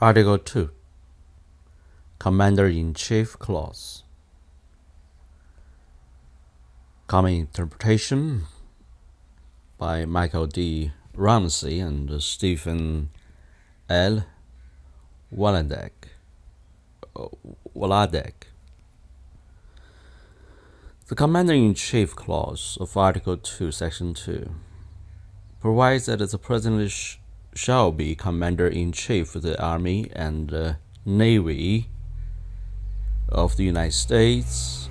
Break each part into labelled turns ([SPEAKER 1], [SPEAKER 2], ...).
[SPEAKER 1] Article 2, Commander-in-Chief Clause. Common interpretation by Michael D. Ramsey and Stephen L. Waladek. The Commander-in-Chief Clause of Article 2, Section 2 provides that the President shall be Commander-in-Chief of the Army and Navy of the United States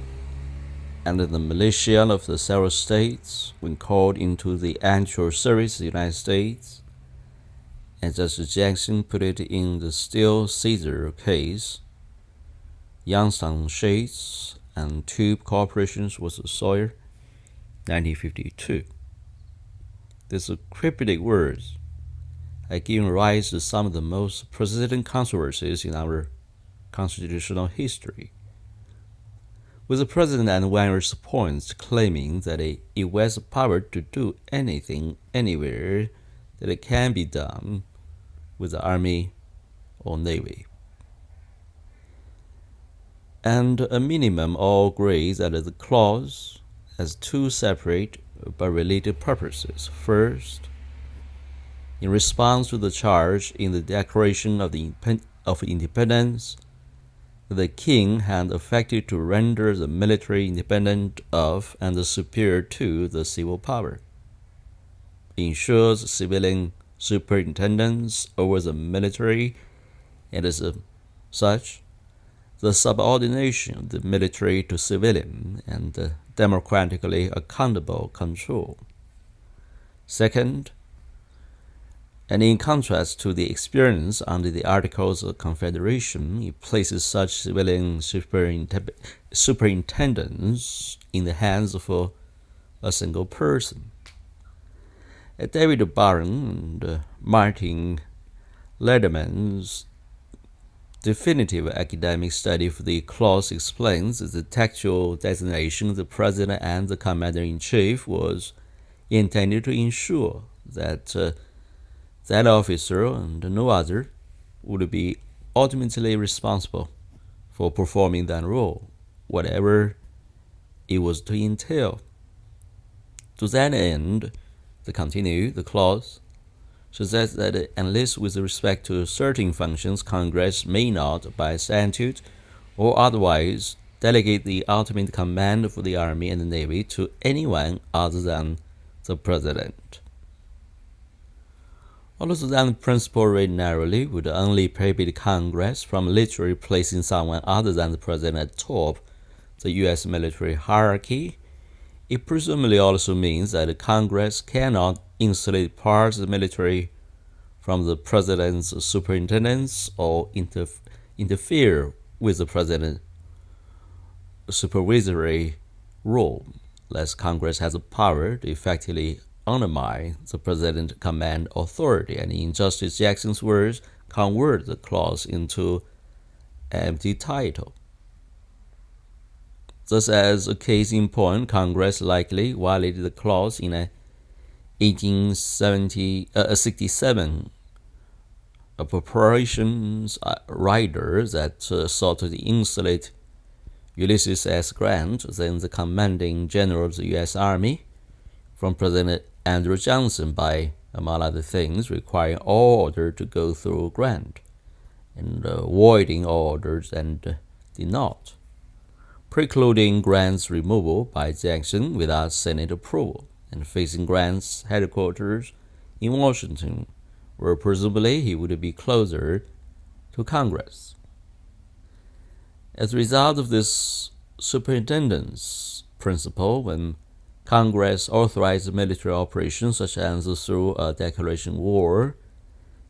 [SPEAKER 1] and the militia of the several states when called into the actual service of the United States, and Justice Jackson put it in the Steele Caesar case, Youngstown Shades and Tube Corporations vs. Sawyer, 1952. These cryptic words have given rise to some of the most persistent controversies in our constitutional history, with the President and various opponents claiming that it has the power to do anything, anywhere, that it can be done with the Army or Navy. And a minimum all agree that the clause has two separate but related purposes. First, in response to the charge in the Declaration of Independence, the king had affected to render the military independent of and superior to the civil power, ensures civilian superintendence over the military, and as such, the subordination of the military to civilian and democratically accountable control. Second, and in contrast to the experience under the Articles of Confederation, it places such civilian superintendence in the hands of a single person. David Barron and Martin Lederman's definitive academic study of the clause explains that the textual designation of the President and the Commander-in-Chief was intended to ensure that that officer and no other would be ultimately responsible for performing that role, whatever it was to entail. To that end, the clause suggests that unless with respect to certain functions, Congress may not, by statute or otherwise, delegate the ultimate command for the Army and the Navy to anyone other than the President. Although that principle read narrowly would only prohibit Congress from literally placing someone other than the President atop the U.S. military hierarchy, it presumably also means that Congress cannot insulate parts of the military from the President's superintendence or interfere with the President's supervisory role, lest Congress has the power to effectively undermine the President's command authority, and in Justice Jackson's words, convert the clause into an empty title. Thus, as a case in point, Congress likely violated the clause in a 1867 appropriations rider that sought to insulate Ulysses S. Grant, then the commanding general of the U.S. Army, from President Andrew Johnson by, among other things, requiring all orders to go through Grant, and voiding all orders and did not, precluding Grant's removal by Jackson without Senate approval, and facing Grant's headquarters in Washington, where presumably he would be closer to Congress. As a result of this superintendence principle, when Congress authorized military operations such as through a declaration of war,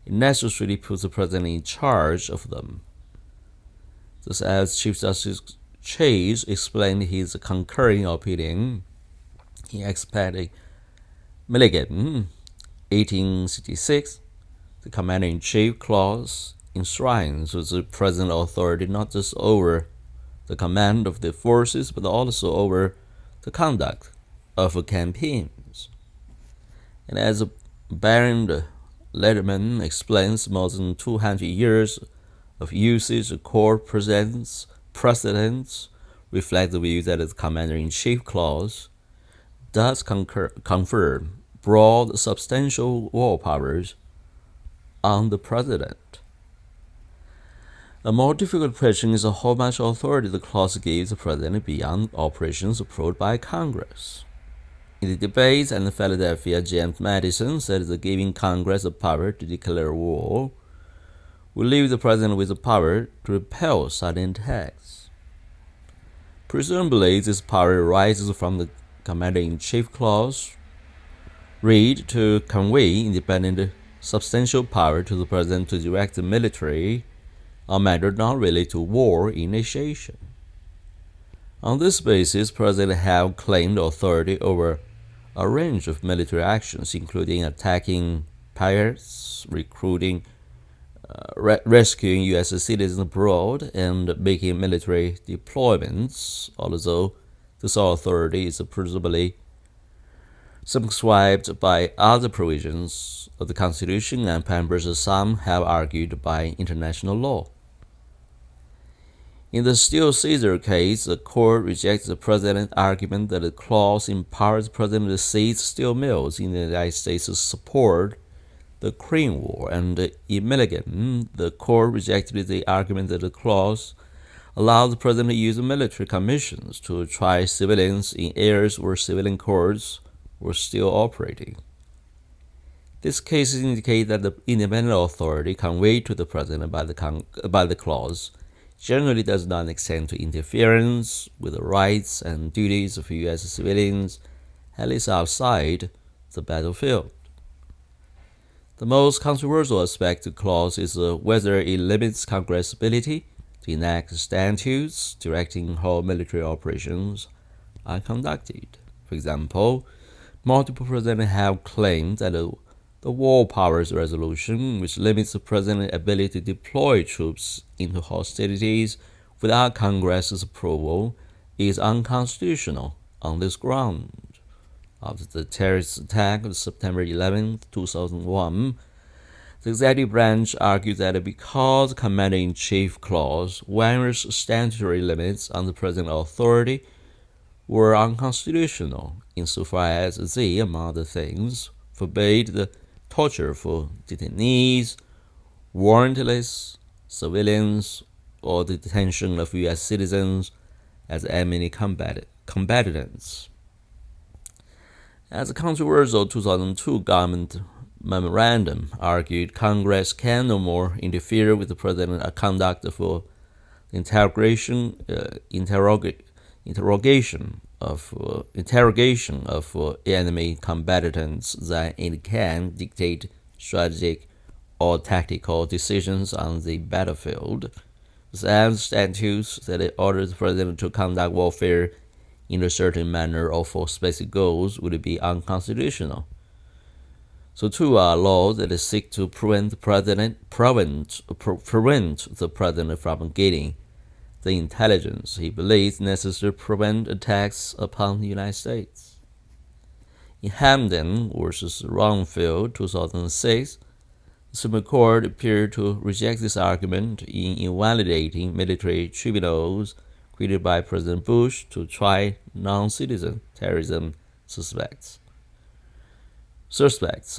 [SPEAKER 1] it necessarily puts the President in charge of them. Thus, as Chief Justice Chase explained his concurring opinion in Ex parte Milligan, 1866, the Commander-in-Chief clause enshrines the President's authority not just over the command of the forces, but also over the conduct of campaigns. And as Barron Letterman explains more than 200 years of usage of court precedents reflect the view that the Commander-in-Chief clause does confer broad, substantial war powers on the President. A more difficult question is how much authority the clause gives the President beyond operations approved by Congress. In the debate in Philadelphia, James Madison said that giving Congress the power to declare war will leave the President with the power to repel sudden attacks. Presumably, this power arises from the Commander-in-Chief clause, read to convey independent substantial power to the President to direct the military on matters not related to war initiation. On this basis, President have claimed authority over a range of military actions, including attacking pirates, recruiting, rescuing U.S. citizens abroad, and making military deployments, although this authority is presumably circumscribed by other provisions of the Constitution and members some have argued by international law. In the Still Caesar case, the court rejects the President's argument that the clause empowers the President to seize steel mills in the United States to support the Korean War, and in Milligan, the court rejected the argument that the clause allowed the President to use military commissions to try civilians in areas where civilian courts were still operating. These cases indicate that the independent authority conveyed to the President by the clause generally does not extend to interference with the rights and duties of U.S. civilians, at least outside the battlefield. The most controversial aspect of the clause is whether it limits Congress' ability to enact statutes directing how military operations are conducted. For example, multiple presidents have claimed that the War Powers Resolution, which limits the President's ability to deploy troops into hostilities without Congress's approval, is unconstitutional on this ground. After the terrorist attack of September 11, 2001, the executive branch argued that because the Commander-in-Chief clause, various statutory limits on the President's authority were unconstitutional insofar as they, among other things, forbade the torture for detainees, warrantless civilians, or the detention of U.S. citizens as enemy combatants. As a controversial 2002 government memorandum argued, Congress can no more interfere with the President's conduct for interrogation of enemy combatants than it can dictate strategic or tactical decisions on the battlefield. As statutes that order the President to conduct warfare in a certain manner or for specific goals would be unconstitutional. So too are laws that seek to prevent the President from getting the intelligence he believes necessary to prevent attacks upon the United States. In Hamdan versus Ronfield, 2006, the Supreme Court appeared to reject this argument in invalidating military tribunals created by President Bush to try non-citizen terrorism suspects.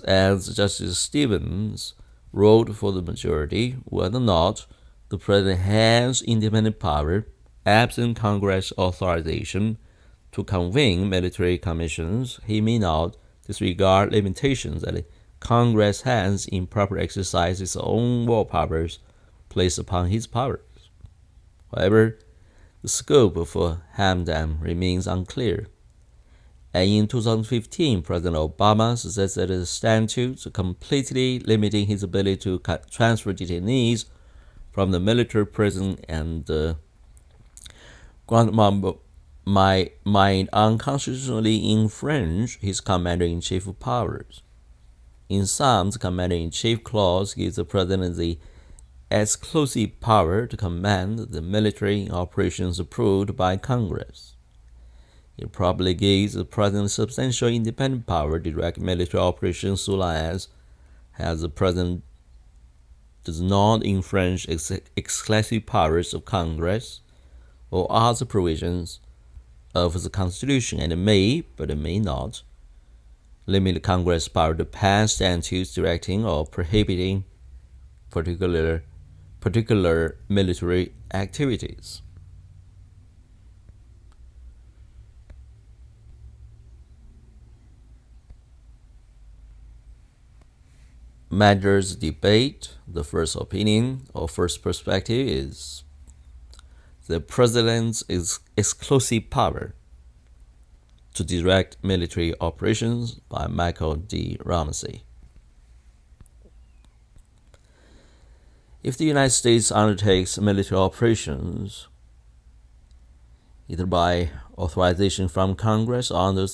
[SPEAKER 1] As Justice Stevens wrote for the majority, whether or not the President has independent power, absent Congress authorization, to convene military commissions, he may not disregard limitations that Congress has in proper exercise its own war powers placed upon his powers. However, the scope of Hamdan remains unclear. And in 2015, President Obama suggested a statute completely limiting his ability to transfer detainees from the military prison and Guantanamo might unconstitutionally infringe his Commander-in-Chief powers. In sum, the Commander-in-Chief clause gives the President the exclusive power to command the military operations approved by Congress. It probably gives the President substantial independent power to direct military operations so long as as the President does not infringe exclusive powers of Congress or other provisions of the Constitution, and may, but it may not, limit Congress' power to pass statutes directing or prohibiting particular military activities. Matters debate. The first opinion or first perspective is the President's exclusive power to direct military operations by Michael D. Ramsey. If the United States undertakes military operations, either by authorization from Congress or under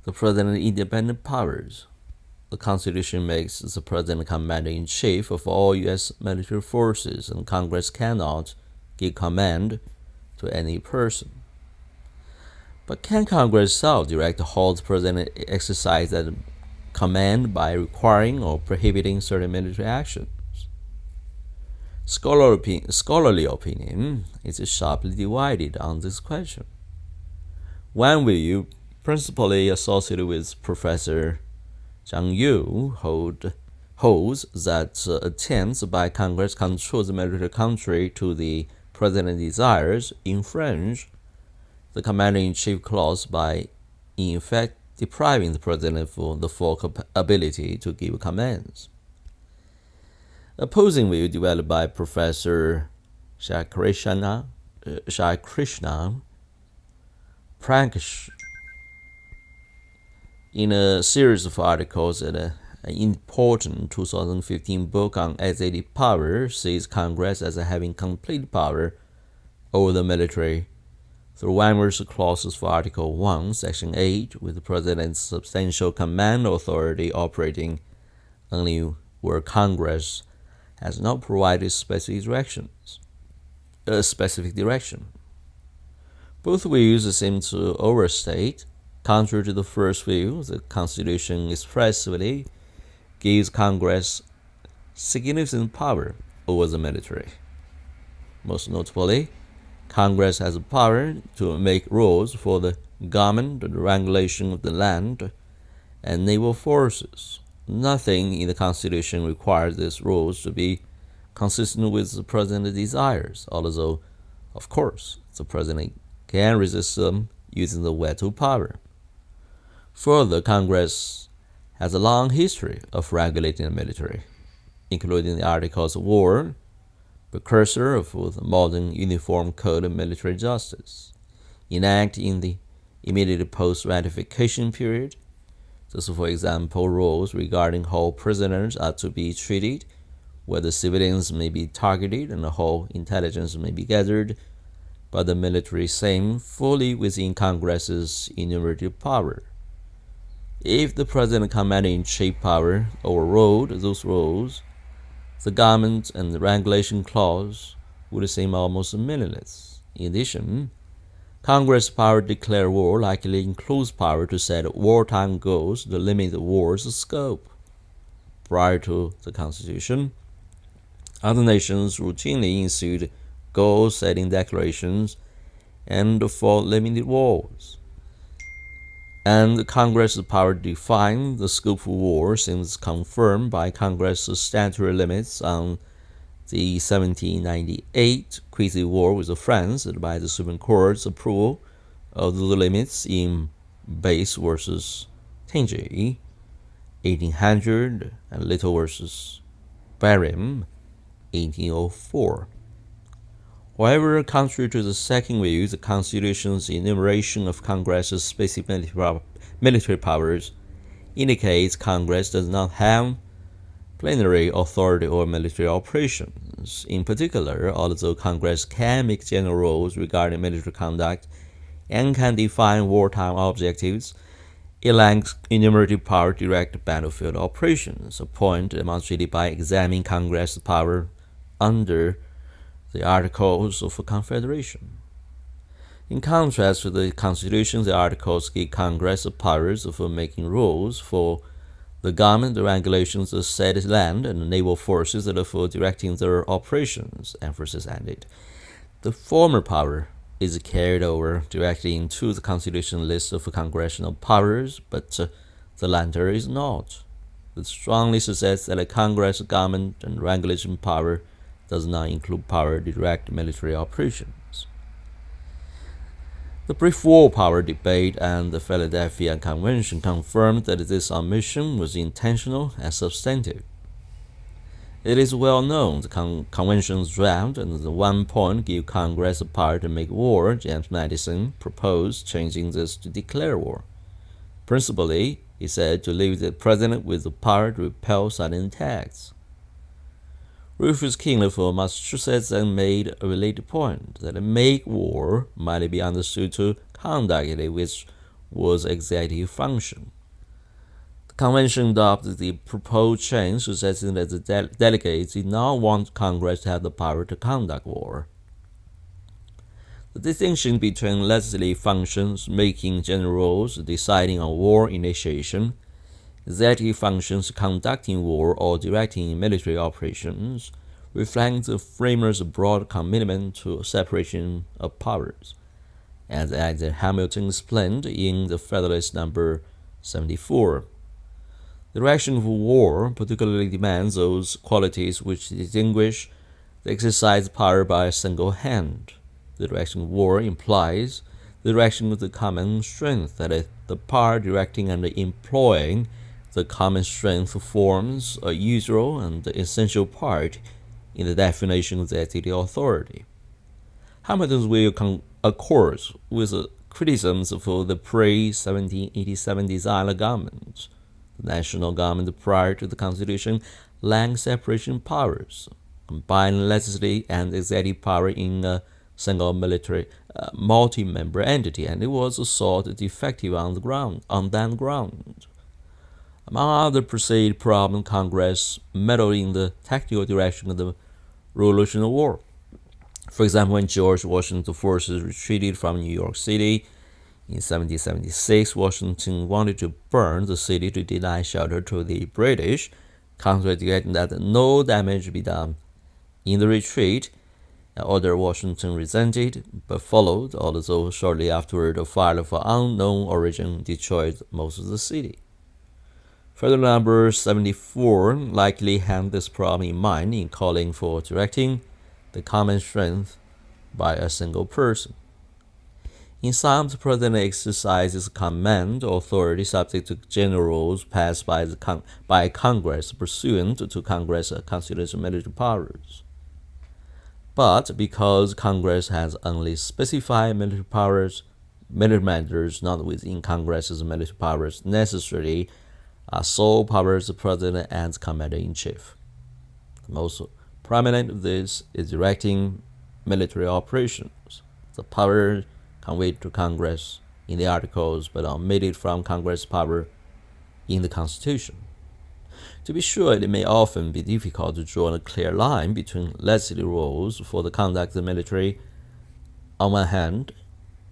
[SPEAKER 1] the President's independent powers, the Constitution makes the President commander-in-chief of all U.S. military forces, and Congress cannot give command to any person. But can Congress self-direct how the President exercise that command by requiring or prohibiting certain military actions? Scholarly opinion is sharply divided on this question. One view, principally associated with Professor Zhang Yu, holds that attempts by Congress to control the military contrary to the President's desires infringe the Commander-in-Chief clause by, in effect, depriving the President of the full ability to give commands. Opposing view developed by Professor Shaikrishna Prakash in a series of articles in an important 2015 book on executive power, sees Congress as having complete power over the military through numerous clauses for Article 1, Section 8, with the President's substantial command authority operating only where Congress has not provided specific direction. Both views seem to overstate. Contrary to the first view, the Constitution expressly gives Congress significant power over the military. Most notably, Congress has the power to make rules for the government and the regulation of the land and naval forces. Nothing in the Constitution requires these rules to be consistent with the President's desires, although, of course, the President can resist them using the veto power. Further, Congress has a long history of regulating the military, including the Articles of War, precursor of the modern Uniform Code of Military Justice, enacted in the immediate post-ratification period. Thus, for example, rules regarding how prisoners are to be treated, whether civilians may be targeted, and how intelligence may be gathered by the military seem fully within Congress's enumerated power. If the President Commander-in-Chief power overrode those rules, the Government and Regulation Clause would seem almost meaningless. In addition, Congress' power to declare war likely includes power to set wartime goals to limit the war's scope. Prior to the Constitution, other nations routinely issued goal-setting declarations and fought limited wars. And Congress' power to define the scope of war seems confirmed by Congress' statutory limits on the 1798 Treaty War with France and by the Supreme Court's approval of the limits in Bates versus Tangi, 1800, and Little versus Barham, 1804. However, contrary to the second view, the Constitution's enumeration of Congress's specific military powers indicates Congress does not have plenary authority over military operations. In particular, although Congress can make general rules regarding military conduct and can define wartime objectives, it lacks enumerated power to direct battlefield operations, a point demonstrated by examining Congress's power under the Articles of Confederation. In contrast to the Constitution, the Articles give Congress the powers of making rules for The government regulations set land and naval forces for directing their operations, emphasis added. The former power is carried over directly into the Constitution list of congressional powers, but the latter is not. It strongly suggests that a Congress, government, and regulation power does not include power to direct military operations. The pre-war power debate and the Philadelphia Convention confirmed that this omission was intentional and substantive. It is well known the Convention's draft and the one point give Congress the power to make war. James Madison proposed changing this to declare war. Principally, he said to leave the president with the power to repel sudden attacks. Rufus Kinley of Massachusetts then made a related point that make war might be understood to conduct it, which was executive function. The convention adopted the proposed change, suggesting that the delegates did not want Congress to have the power to conduct war. The distinction between legislative functions, making general rules, deciding on war initiation, executive functions, conducting war or directing military operations, reflects the framers' broad commitment to separation of powers, as Alexander Hamilton explained in the Federalist No. 74. The direction of war particularly demands those qualities which distinguish the exercise of power by a single hand. The direction of war implies the direction of the common strength, that is, the power directing and employing the common strength forms a usual and essential part in the definition of the executive authority. Hamilton's view accords with the criticisms for the pre-1787 design of government. The national government prior to the Constitution lacked separation powers, combining legislative and executive power in a single military multi-member entity, and it was thought defective on that ground. Among other perceived problems, Congress meddled in the tactical direction of the Revolutionary War. For example, when George Washington's forces retreated from New York City in 1776, Washington wanted to burn the city to deny shelter to the British, contradicting that no damage be done. In the retreat, an order Washington resented, but followed, although shortly afterward a fire of unknown origin destroyed most of the city. Further number 74 likely had this problem in mind in calling for directing the common strength by a single person. In some, the president exercises command authority subject to general rules passed by Congress pursuant to Congress' constitutional military powers. But because Congress has only specified military powers, military matters not within Congress's military powers necessarily are sole powers of the president and commander-in-chief. The most prominent of these is directing military operations. The power conveyed to Congress in the Articles but omitted from Congress' power in the Constitution. To be sure, it may often be difficult to draw a clear line between legislative rules for the conduct of the military on one hand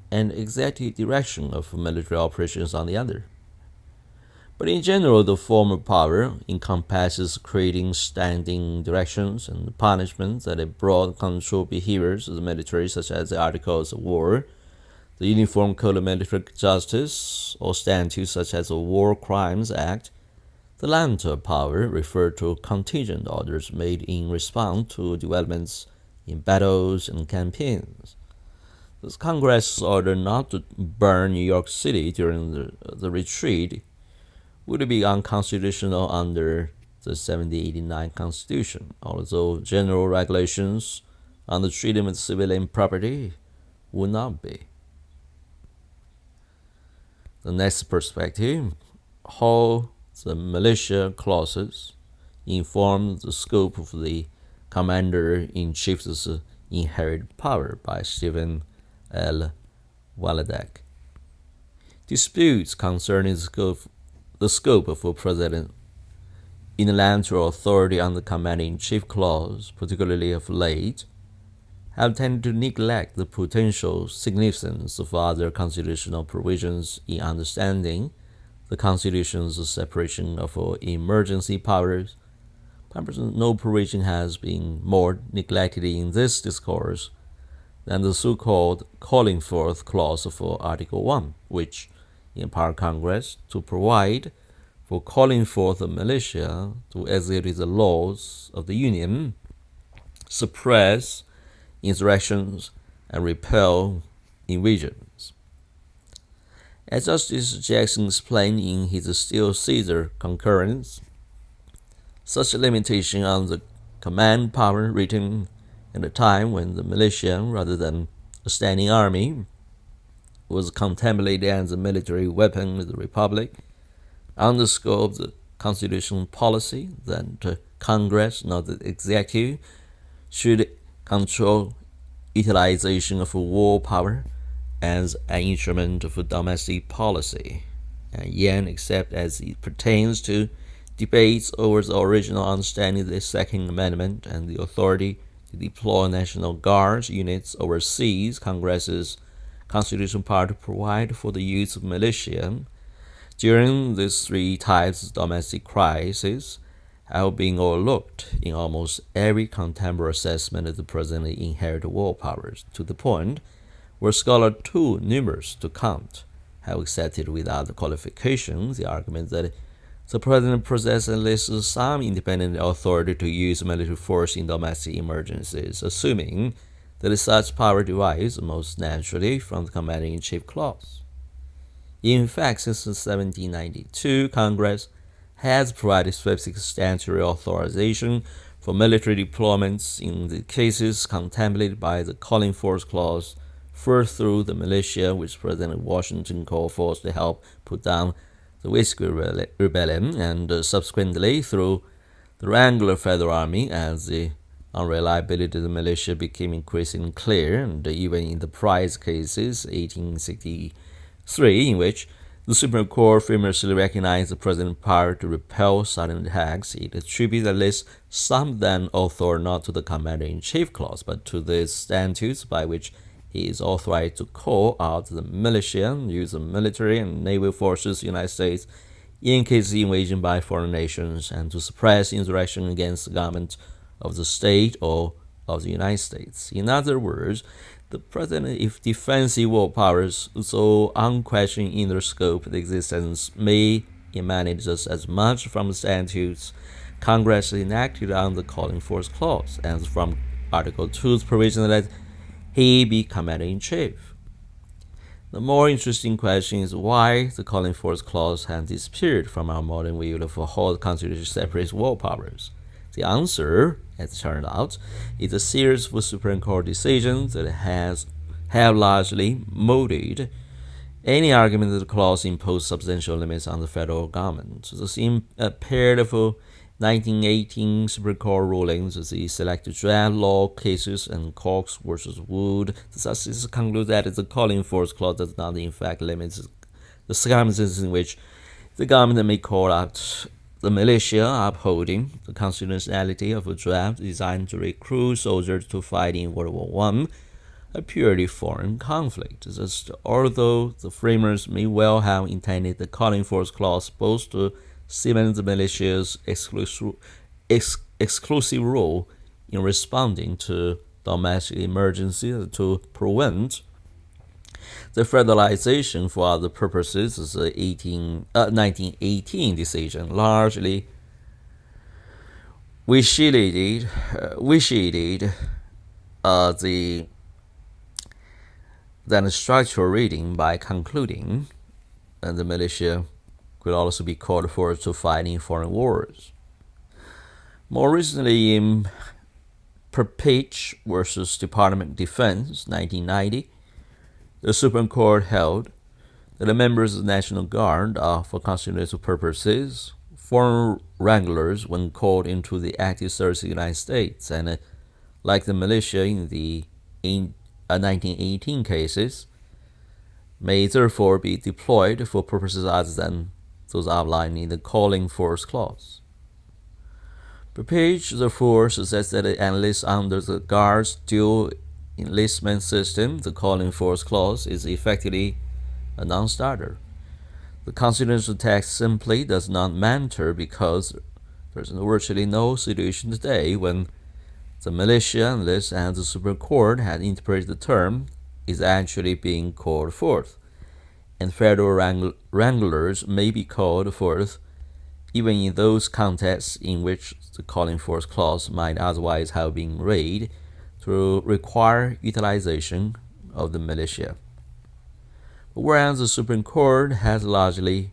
[SPEAKER 1] and executive direction of military operations on the other. But in general, the former power encompasses creating standing directions and punishments that broad control behaviors of the military, such as the Articles of War, the Uniform Code of Military Justice, or statutes such as the War Crimes Act. The latter power referred to contingent orders made in response to developments in battles and campaigns. The Congress' order not to burn New York City during the retreat would be unconstitutional under the 1789 Constitution, although general regulations on the treatment of civilian property would not be. The next perspective, how the militia clauses inform the scope of the commander-in-chief's inherent power, by Stephen L. Waledak. Disputes concerning the scope of a president unilateral authority on the commanding-in-chief clause, particularly of late, have tended to neglect the potential significance of other constitutional provisions in understanding the Constitution's separation of emergency powers, no provision has been more neglected in this discourse than the so-called calling forth clause of Article 1, which empowered Congress to provide for calling forth the militia to execute the laws of the Union, suppress insurrections, and repel invasions. As Justice Jackson explained in his Still Caesar concurrence, such a limitation on the command power written at a time when the militia, rather than a standing army, was contemplated as a military weapon of the Republic, underscores the constitutional policy that Congress, not the executive, should control utilization of war power as an instrument of domestic policy, and yet, except as it pertains to debates over the original understanding of the Second Amendment and the authority to deploy National Guard units overseas, Congress's constitutional power to provide for the use of militia during these three types of domestic crises have been overlooked in almost every contemporary assessment of the presently inherited war powers, to the point where scholars too numerous to count have accepted without qualification the argument that the President possesses at least some independent authority to use military force in domestic emergencies, assuming that such power derives most naturally from the Commander-in-Chief clause. In fact, since 1792, Congress has provided specific statutory authorization for military deployments in the cases contemplated by the calling forth clause, first through the militia, which President Washington called forth to help put down the Whiskey Rebellion, and subsequently through the regular Federal Army, as the unreliability of the militia became increasingly clear, and even in the Price cases, 1863, in which the Supreme Court famously recognized the President's power to repel sudden attacks, it attributed at least some then authority not to the Commander-in-Chief clause, but to the statutes by which he is authorized to call out the militia, use of military and naval forces of the United States in case of invasion by foreign nations, and to suppress insurrection against the government of the state or of the United States. In other words, the President, if defensive war powers, so unquestioned in their scope and existence, may emanate just as much from the statutes Congress enacted on the calling forth clause as from Article 2's provision that he be Commander-in-Chief. The more interesting question is why the calling forth clause has disappeared from our modern view of how the Constitution separates war powers. The answer, as it turned out, is a series of Supreme Court decisions that have largely molded any argument that the clause imposed substantial limits on the federal government. The pair of 1918 Supreme Court rulings, the selected draft law cases, and Cox versus Wood, the justices conclude that the calling forth clause does not in fact limit the circumstances in which the government may call out the militia, upholding the constitutionality of a draft designed to recruit soldiers to fight in World War I, a purely foreign conflict. Just although the framers may well have intended the calling forth clause both to cement the militia's exclusive role in responding to domestic emergencies, to prevent the federalization for other purposes, the 1918 decision largely vitiated the structural reading by concluding that the militia could also be called forth to fight in foreign wars. More recently, in Perpich versus Department of Defense, 1990, the Supreme Court held that the members of the National Guard are, for constitutional purposes, foreign regulars when called into the active service of the United States, and like the militia in the 1918 cases, may therefore be deployed for purposes other than those outlined in the calling forth clause. Perpich therefore suggests that at least under the Guard's dual enlistment system, the calling forth clause is effectively a non-starter. The constitutional text simply does not matter because there's virtually no situation today when the militia, unless and the Supreme Court had interpreted the term, is actually being called forth, and federal wranglers may be called forth even in those contexts in which the calling forth clause might otherwise have been read to require utilization of the militia. Whereas the Supreme Court has largely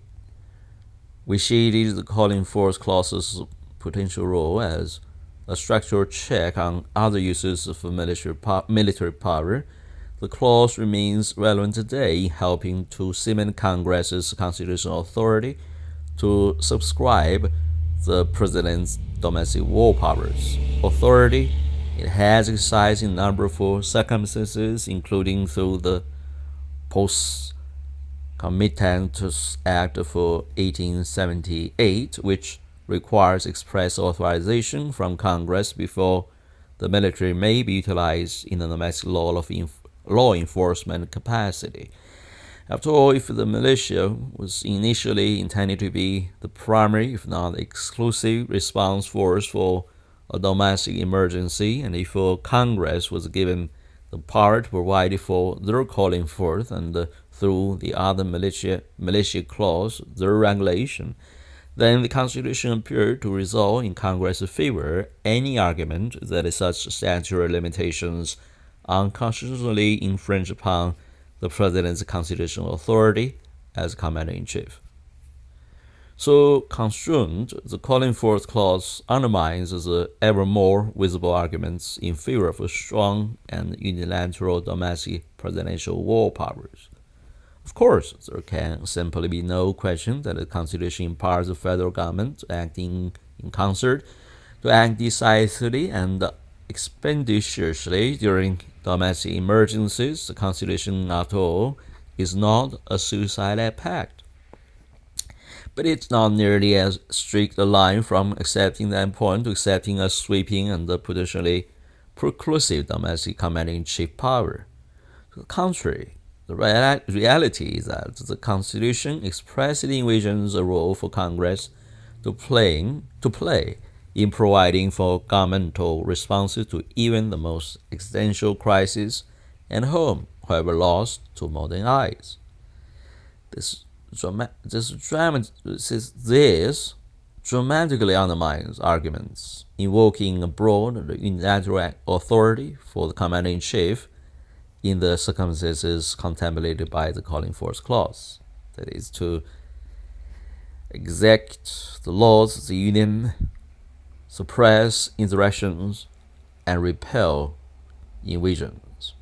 [SPEAKER 1] vitiated the calling forth clause's potential role as a structural check on other uses of military power, the clause remains relevant today, helping to cement Congress's constitutional authority to subscribe the president's domestic war powers. Authority it has exercised in a number of circumstances, including through the Post-Comitatus Act of 1878, which requires express authorization from Congress before the military may be utilized in the domestic law enforcement capacity. After all, if the militia was initially intended to be the primary, if not exclusive, response force for a domestic emergency, and if Congress was given the power to provide for their calling forth and through the other militia clause, their regulation, then the Constitution appeared to resolve in Congress's favor any argument that such statutory limitations unconstitutionally infringe upon the President's constitutional authority as Commander-in-Chief. So construed, the calling forth clause undermines the ever more visible arguments in favor of strong and unilateral domestic presidential war powers. Of course, there can simply be no question that the Constitution empowers the federal government acting in concert to act decisively and expeditiously during domestic emergencies. The Constitution, after all, is not a suicide pact. But it's not nearly as strict a line from accepting that point to accepting a sweeping and potentially preclusive domestic commander-in-chief power. To the contrary, the reality is that the Constitution expressly envisions a role for Congress to play in providing for governmental responses to even the most existential crises and home, however lost to modern eyes. This dramatically undermines arguments invoking a broad unilateral authority for the commander-in-chief in the circumstances contemplated by the calling forth clause, that is, to execute the laws of the Union, suppress insurrections, and repel invasions.